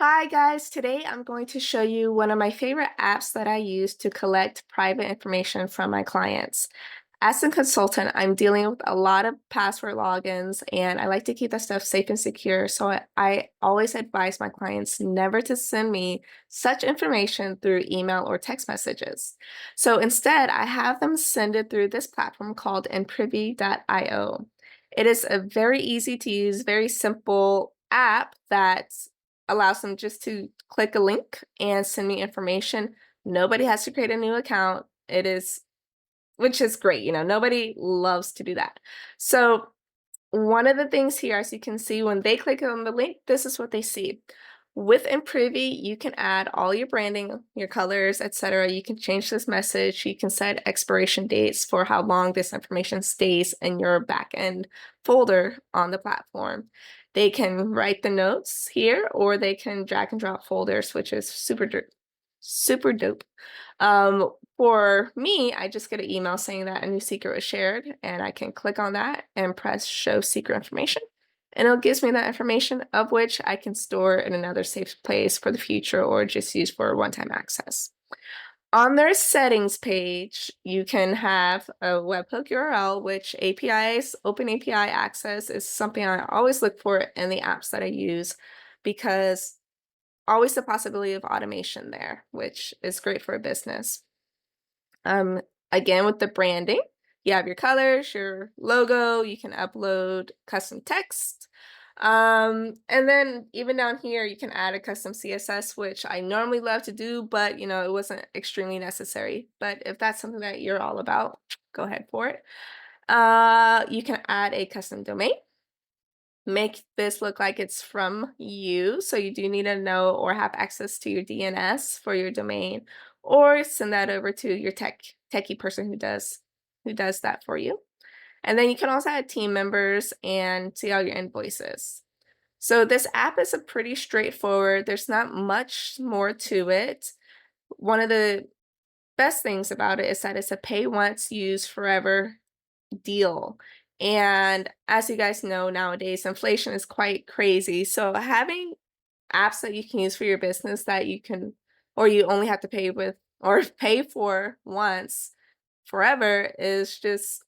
Hi guys, today I'm going to show you one of my favorite apps that I use to collect private information from my clients. As a consultant, I'm dealing with a lot of password logins and I like to keep that stuff safe and secure. So I always advise my clients never to send me such information through email or text messages. So instead, I have them send it through this platform called Encrypted.io. It is a very easy to use, very simple app that allows them just to click a link and send me information. Nobody has to create a new account. Which is great. Nobody loves to do that. So one of the things here, as you can see, when they click on the link, this is what they see. With Imprivy, you can add all your branding, your colors, etc. You can change this message. You can set expiration dates for how long this information stays in your backend folder on the platform. They can write the notes here, or they can drag and drop folders, which is super dope. For me, I just get an email saying that a new secret was shared, and I can click on that and press show secret information. And it gives me that information, of which I can store in another safe place for the future or just use for one-time access. On their settings page, you can have a webhook URL, which APIs, open API access is something I always look for in the apps that I use because always the possibility of automation there, which is great for a business. Um, Again, with the branding, you have your colors, your logo, you can upload custom text. And then even down here, you can add a custom CSS, which I normally love to do, but it wasn't extremely necessary. But if that's something that you're all about, go ahead for it. You can add a custom domain. Make this look like it's from you. So you do need to know or have access to your DNS for your domain, or send that over to your techie person who does that for you. And then you can also add team members and see all your invoices. So this app is a pretty straightforward. There's not much more to it. One of the best things about it is that it's a pay once, use forever deal. And as you guys know, nowadays inflation is quite crazy. So having apps that you can use for your business that you can, or you only have to pay with or pay for once forever is just,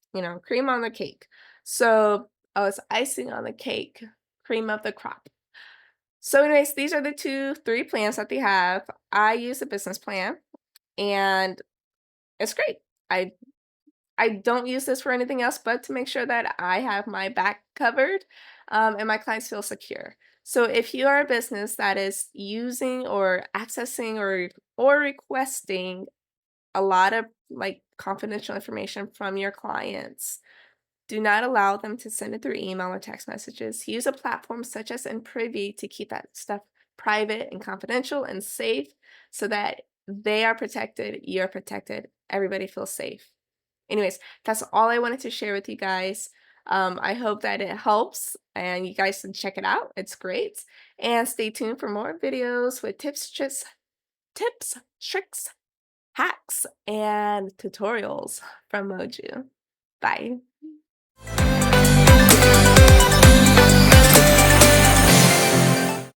cream on the cake. So, oh, it's icing on the cake, cream of the crop. So anyways, these are the three plans that they have. I use a business plan and it's great. I don't use this for anything else but to make sure that I have my back covered, and my clients feel secure. So if you are a business that is using or accessing or requesting a lot of like confidential information from your clients, do not allow them to send it through email or text messages. Use a platform such as InPrivy to keep that stuff private and confidential and safe so that they are protected, you're protected, everybody feels safe. Anyways, that's all I wanted to share with you guys. I hope that it helps and you guys can check it out. It's great. And stay tuned for more videos with tips, tricks, hacks, and tutorials from MOHJU. Bye.